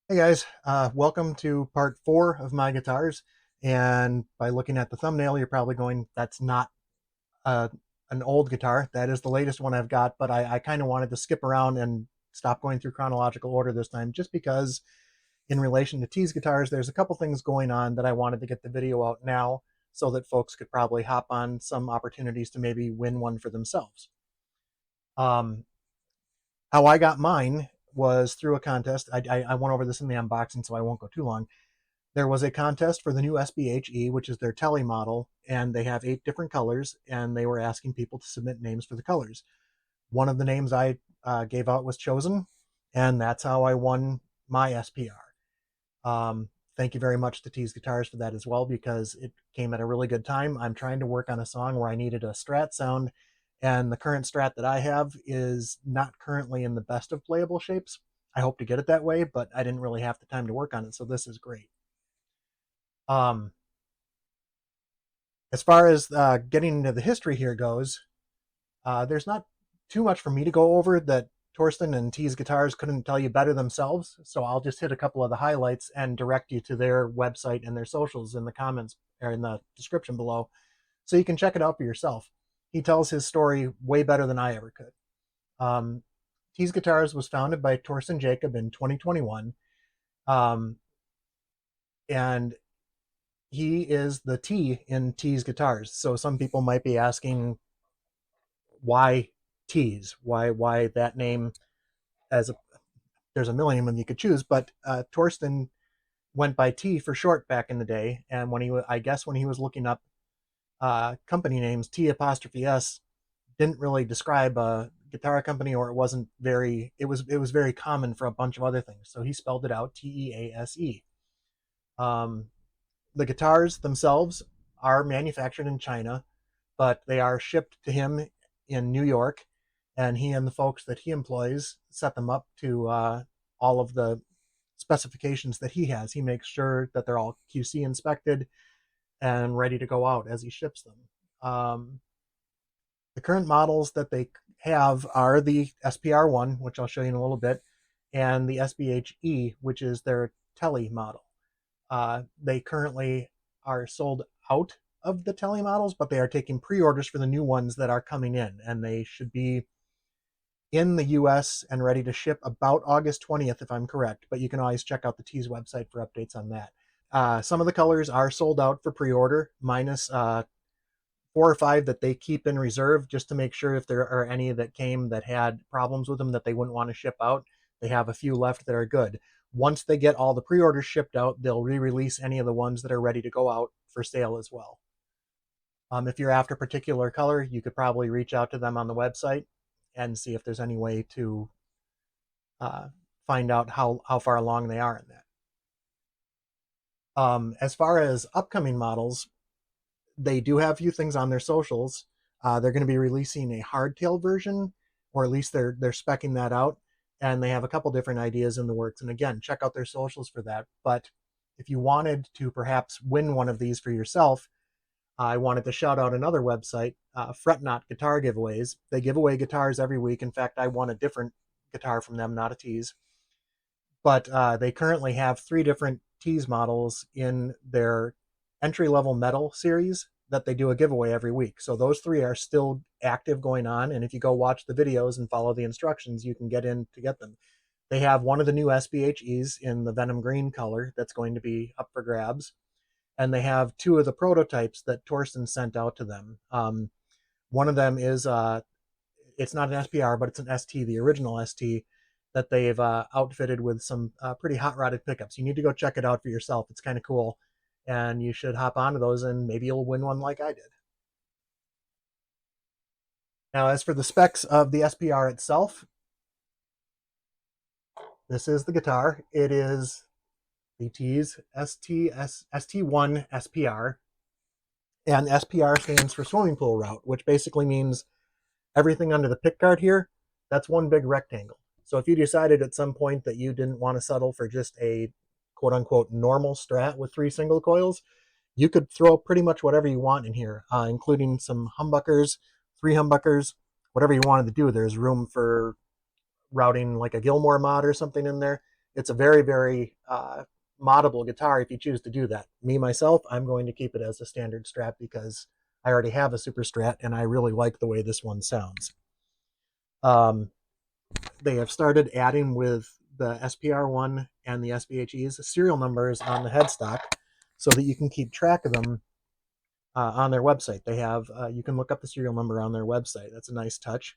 Hey guys, welcome to part 4 of my guitars. And by looking at the thumbnail, you're probably going, that's not uh, an old guitar. That is the latest one I've got, but I kind of wanted to skip around and stop going through chronological order this time, just because in relation to Tease guitars, there's a couple things going on that I wanted to get the video out now so that folks could probably hop on some opportunities to maybe win one for themselves. Um, how I got mine was through a contest. I went over this in the unboxing, so I won't go too long. There was a contest for the new SBHE, which is their tele model, and they have 8 different colors, and they were asking people to submit names for the colors. One of the names I gave out was chosen, and that's how I won my SPR. Thank you very much to Tease Guitars for that as well, because it came at a really good time. I'm trying to work on a song where I needed a Strat sound, and the current Strat that I have is not currently in the best of playable shapes. I hope to get it that way, but I didn't really have the time to work on it, so this is great. Um, as far as getting into the history here goes, there's not too much for me to go over that Torsten and Tease Guitars couldn't tell you better themselves. So I'll just hit a couple of the highlights and direct you to their website and their socials in the comments or in the description below, so you can check it out for yourself. He tells his story way better than I ever could. Um, Tease Guitars was founded by Torsten Jacob in 2021, um, and he is the T in Tease Guitars. So some people might be asking, why Tease? Why that name? As a, there's a million of them you could choose, but Torsten went by T for short back in the day. And when I guess when he was looking up company names, T apostrophe S didn't really describe a guitar company, or it wasn't very. It was very common for a bunch of other things. So he spelled it out TEASE. Um, the guitars themselves are manufactured in China, but they are shipped to him in New York, and he and the folks that he employs set them up to all of the specifications that he has. He makes sure that they're all QC inspected and ready to go out as he ships them. The current models that they have are the SPR1, which I'll show you in a little bit, and the SBHE, which is their tele model. They currently are sold out of the tele models, but they are taking pre-orders for the new ones that are coming in, and they should be in the US and ready to ship about August 20th, if I'm correct. But you can always check out the Tease website for updates on that. Some of the colors are sold out for pre-order, minus 4 or 5 that they keep in reserve, just to make sure if there are any that came that had problems with them that they wouldn't want to ship out. They have a few left that are good. Once they get all the pre-orders shipped out, they'll re-release any of the ones that are ready to go out for sale as well. If you're after a particular color, you could probably reach out to them on the website and see if there's any way to uh, find out how far along they are in that. As far as upcoming models, they do have a few things on their socials. They're going to be releasing a hardtail version, or at least they're specking that out, and they have a couple different ideas in the works. And again, check out their socials for that. But if you wanted to perhaps win one of these for yourself, I wanted to shout out another website, FretNot Guitar Giveaways. They give away guitars every week. In fact, I won a different guitar from them, not a Tease. But they currently have 3 different Tease models in their entry level metal series that they do a giveaway every week. So those 3 are still active, going on. And if you go watch the videos and follow the instructions, you can get in to get them. They have one of the new SBHEs in the Venom Green color that's going to be up for grabs. And they have 2 of the prototypes that Torsten sent out to them. One of them is it's not an SPR, but it's an ST, the original ST, that they've outfitted with some pretty hot rodded pickups. You need to go check it out for yourself. It's kind of cool, and you should hop onto those, and maybe you'll win one like I did. Now, as for the specs of the SPR itself, this is the guitar. It is the Tease ST-1 SPR, and SPR stands for swimming pool route, which basically means everything under the pick guard here, that's one big rectangle. So if you decided at some point that you didn't want to settle for just a quote unquote normal Strat with 3 single coils, you could throw pretty much whatever you want in here, including some humbuckers, 3 humbuckers, whatever you wanted to do. There's room for routing like a Gilmore mod or something in there. It's a very, very moddable guitar if you choose to do that. Me, myself, I'm going to keep it as a standard Strat because I already have a Super Strat and I really like the way this one sounds. They have started adding with the SPR1 and the SPHE's serial numbers on the headstock so that you can keep track of them on their website. They have, you can look up the serial number on their website. That's a nice touch.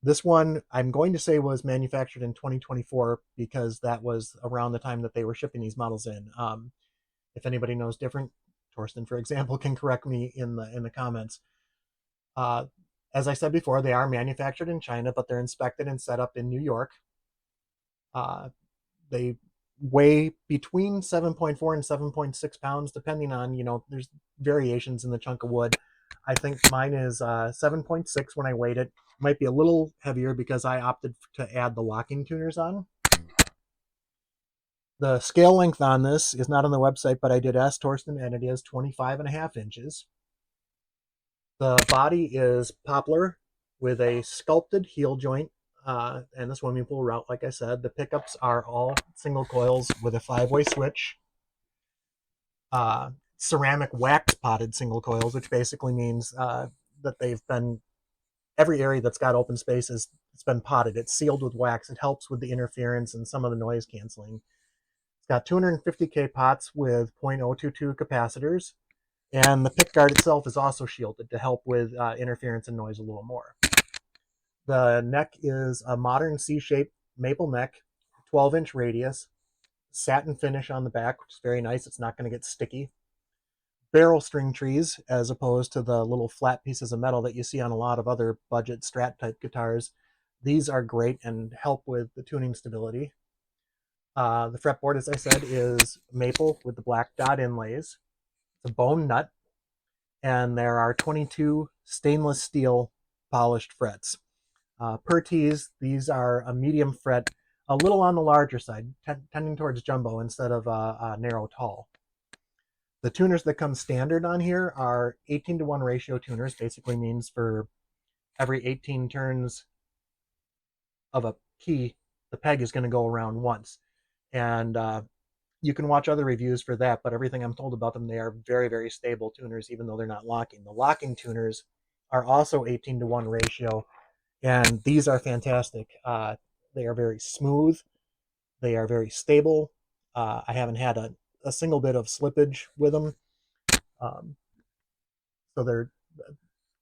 This one, I'm going to say, was manufactured in 2024 because that was around the time that they were shipping these models in. If anybody knows different, Torsten, for example, can correct me in the comments. As I said before, they are manufactured in China, but they're inspected and set up in New York. They weigh between 7.4 and 7.6 pounds, depending on, there's variations in the chunk of wood. I think mine is 7.6 when I weighed it. Might be a little heavier because I opted to add the locking tuners on. The scale length on this is not on the website, but I did ask Torsten, and it is 25.5 inches. The body is poplar with a sculpted heel joint and the swimming pool route, like I said. The pickups are all single coils with a 5-way switch. Ceramic wax potted single coils, which basically means that they've been, every area that's got open space it's been potted. It's sealed with wax. It helps with the interference and some of the noise canceling. It's got 250K pots with 0.022 capacitors. And the pick guard itself is also shielded to help with interference and noise a little more. The neck is a modern C-shaped maple neck, 12-inch radius, satin finish on the back, which is very nice. It's not going to get sticky. Barrel string trees, as opposed to the little flat pieces of metal that you see on a lot of other budget Strat type guitars. These are great and help with the tuning stability. The fretboard, as I said, is maple with the black dot inlays. It's a bone nut, and there are 22 stainless steel polished frets. Per Tease, these are a medium fret, a little on the larger side, tending towards jumbo instead of a narrow tall. The tuners that come standard on here are 18-to-1 ratio tuners. Basically means for every 18 turns of a key, the peg is going to go around once. And you can watch other reviews for that, but everything I'm told about them, they are very, very stable tuners, even though they're not locking. The locking tuners are also 18-to-1 ratio, and these are fantastic. They are very smooth. They are very stable. I haven't had a single bit of slippage with them. So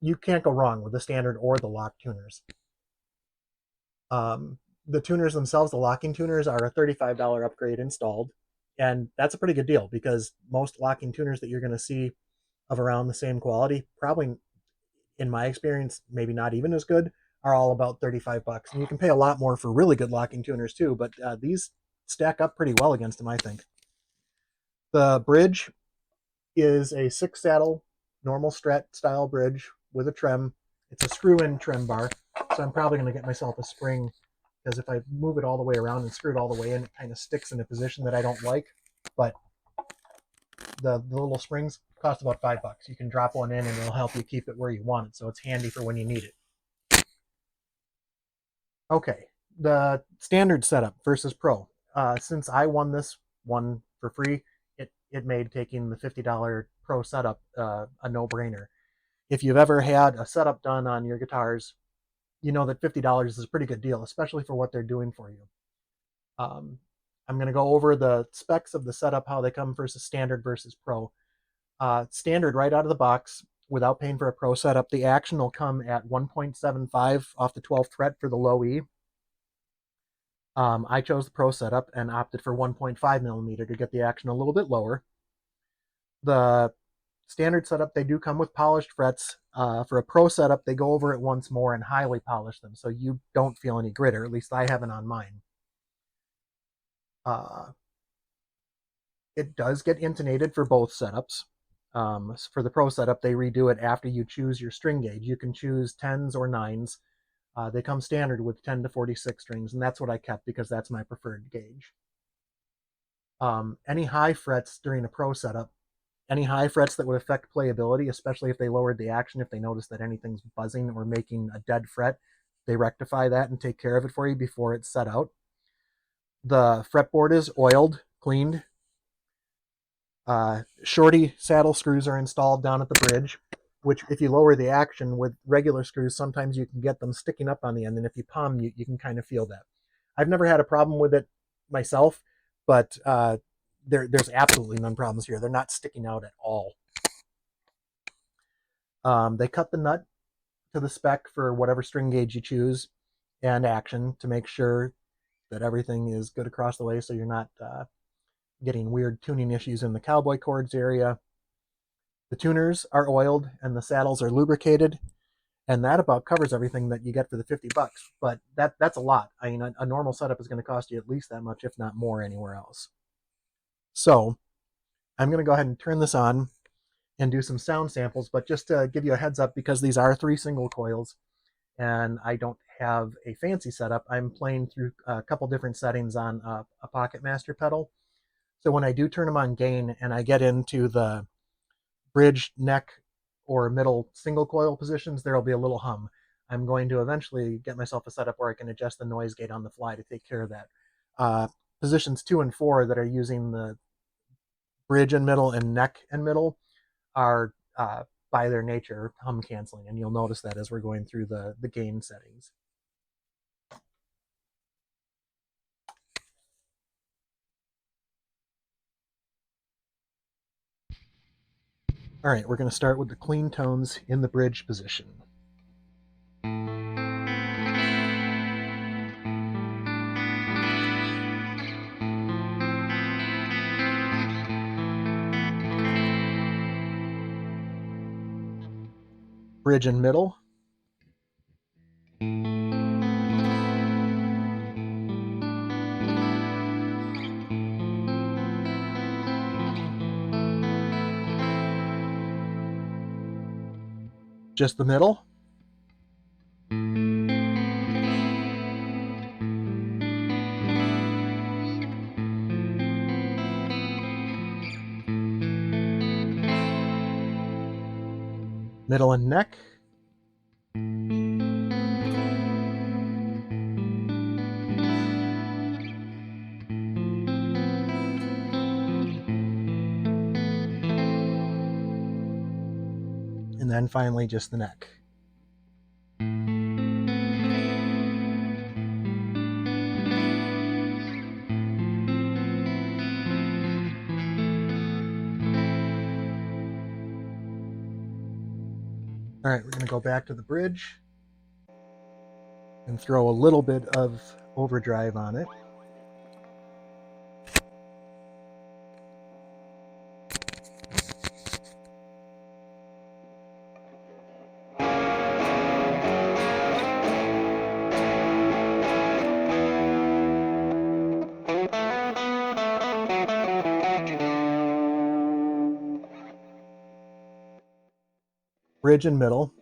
you can't go wrong with the standard or the lock tuners. The tuners themselves, the locking tuners, are a $35 upgrade installed. And that's a pretty good deal because most locking tuners that you're going to see of around the same quality, probably in my experience, maybe not even as good, are all about 35 bucks. And you can pay a lot more for really good locking tuners too, but these stack up pretty well against them, I think. The bridge is a 6-saddle normal Strat style bridge with a trem. It's a screw-in trem bar, so I'm probably going to get myself a spring, because if I move it all the way around and screw it all the way in, it kind of sticks in a position that I don't like. But the little springs cost about $5. You can drop one in and it'll help you keep it where you want it, so it's handy for when you need it. Okay, the standard setup versus Pro. Since I won this one for free, it made taking the $50 Pro setup a no-brainer. If you've ever had a setup done on your guitars, you know that $50 is a pretty good deal, especially for what they're doing for you. I'm going to go over the specs of the setup, how they come versus standard versus Pro. Standard right out of the box, without paying for a Pro setup, the action will come at 1.75 off the 12th fret for the low E. I chose the Pro setup and opted for 1.5 millimeter to get the action a little bit lower. The standard setup, they do come with polished frets. For a Pro setup, they go over it once more and highly polish them, so you don't feel any grit, or at least I haven't on mine. It does get intonated for both setups. For the Pro setup, they redo it after you choose your string gauge. You can choose 10s or 9s. They come standard with 10 to 46 strings, and that's what I kept because that's my preferred gauge. Any high frets during a Pro setup, any high frets that would affect playability, especially if they lowered the action, if they notice that anything's buzzing or making a dead fret, they rectify that and take care of it for you before it's set out. The fretboard is oiled, cleaned. Shorty saddle screws are installed down at the bridge, which if you lower the action with regular screws, sometimes you can get them sticking up on the end, and if you palm, you can kind of feel that. I've never had a problem with it myself, but there's absolutely none problems here. They're not sticking out at all. They cut the nut to the spec for whatever string gauge you choose and action to make sure that everything is good across the way, so you're not getting weird tuning issues in the cowboy chords area. The tuners are oiled and the saddles are lubricated, and that about covers everything that you get for the $50. But that's a lot. I mean, a normal setup is going to cost you at least that much, if not more, anywhere else. So I'm going to go ahead and turn this on and do some sound samples, but just to give you a heads up, because these are 3 single coils and I don't have a fancy setup, I'm playing through a couple different settings on a Pocket Master pedal. So when I do turn them on gain and I get into the bridge, neck, or middle single coil positions, there'll be a little hum. I'm going to eventually get myself a setup where I can adjust the noise gate on the fly to take care of that. Positions 2 and 4 that are using the bridge and middle and neck and middle are by their nature hum canceling, and you'll notice that as we're going through the gain settings. All right, we're going to start with the clean tones in the bridge position. Bridge and middle. Just the middle. Middle and neck. And then finally just the neck. All right, we're going to go back to the bridge and throw a little bit of overdrive on it. Bridge and middle.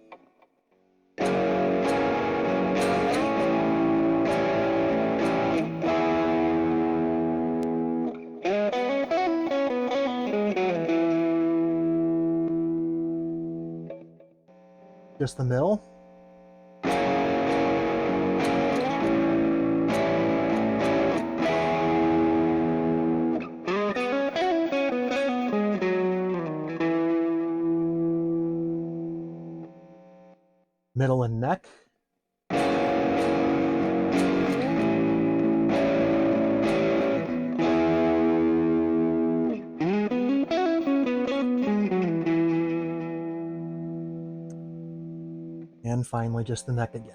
Just the middle. Middle and neck. And finally just the neck again.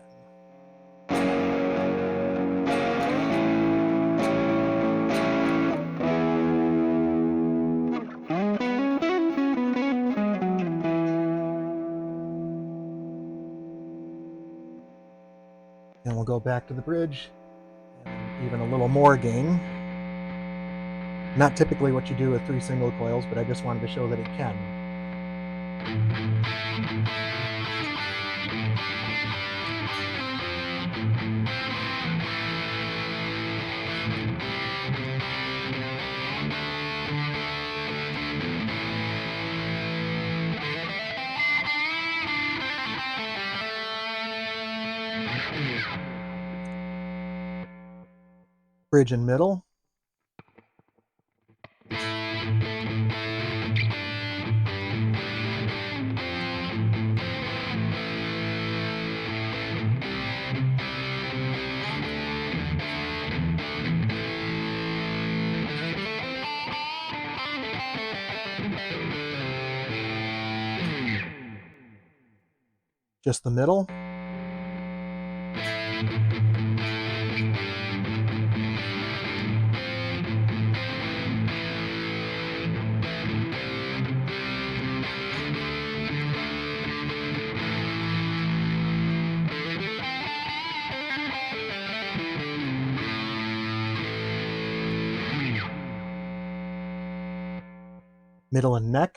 And we'll go back to the bridge and even a little more gain. Not typically what you do with 3 single coils, but I just wanted to show that it can. bridge and middle, just the middle, middle and neck,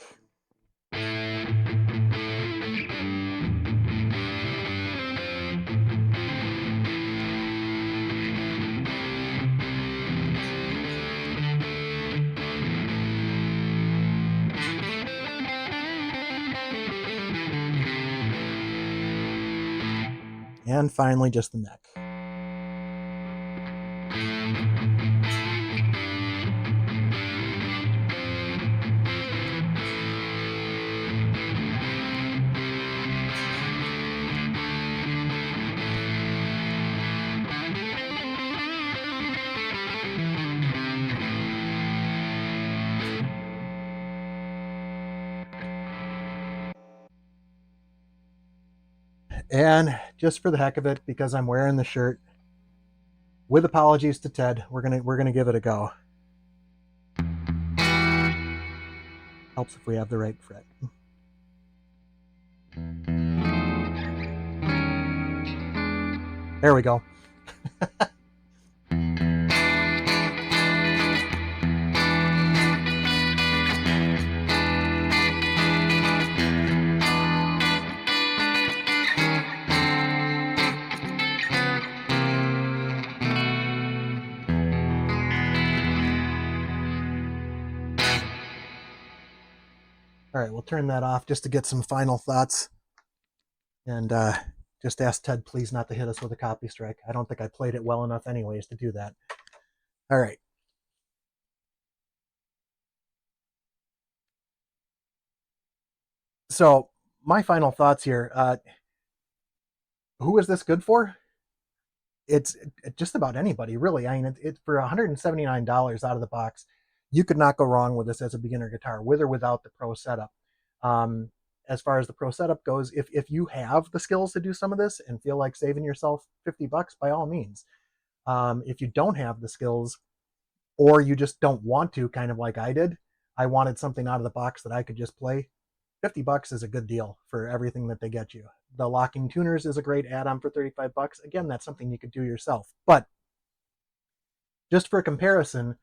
and finally just the neck. And just for the heck of it, because I'm wearing the shirt, with apologies to Ted, we're gonna give it a go. Helps if we have the right fret. There we go. All right, we'll turn that off just to get some final thoughts. And just ask Ted, please, not to hit us with a copy strike. I don't think I played it well enough anyways to do that. All right. So my final thoughts here. Who is this good for? It's just about anybody, really. I mean, it for $179 out of the box, you could not go wrong with this as a beginner guitar, with or without the pro setup. As far as the pro setup goes, if you have the skills to do some of this and feel like saving yourself $50, by all means. If you don't have the skills, or you just don't want to, kind of like I did, I wanted something out of the box that I could just play, $50 is a good deal for everything that they get you. The locking tuners is a great add-on for $35. Again, that's something you could do yourself. But just for comparison,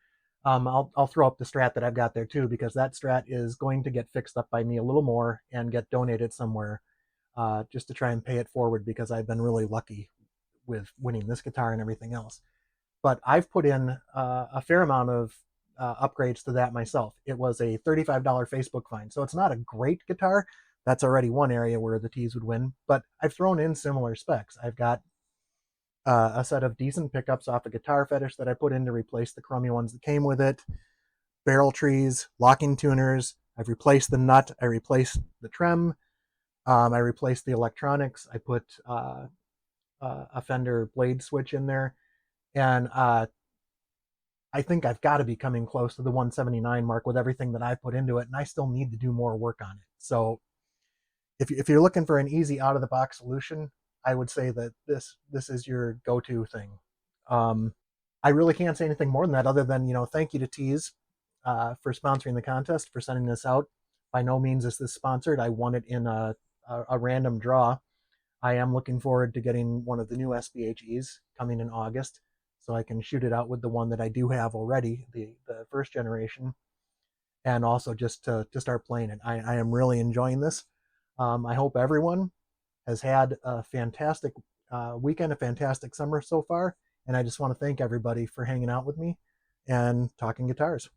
I'll throw up the Strat that I've got there too, because that Strat is going to get fixed up by me a little more and get donated somewhere, just to try and pay it forward, because I've been really lucky with winning this guitar and everything else. But I've put in a fair amount of upgrades to that myself. It was a $35 Facebook find, so it's not a great guitar. That's already one area where the Tease would win, but I've thrown in similar specs. I've got a set of decent pickups off a Guitar Fetish that I put in to replace the crummy ones that came with it, barrel trees, locking tuners. I've replaced the nut. I replaced the trem. I replaced the electronics. I put a Fender blade switch in there. And I think I've got to be coming close to the 179 mark with everything that I put into it, and I still need to do more work on it. So if you're looking for an easy out-of-the-box solution, I would say that this is your go-to thing. I really can't say anything more than that, other than, thank you to Tease for sponsoring the contest, for sending this out. By no means is this sponsored. I won it in a random draw. I am looking forward to getting one of the new SPHEs coming in August, so I can shoot it out with the one that I do have already, the first generation, and also just to start playing it. I am really enjoying this. I hope everyone has had a fantastic weekend, a fantastic summer so far, and I just want to thank everybody for hanging out with me and talking guitars.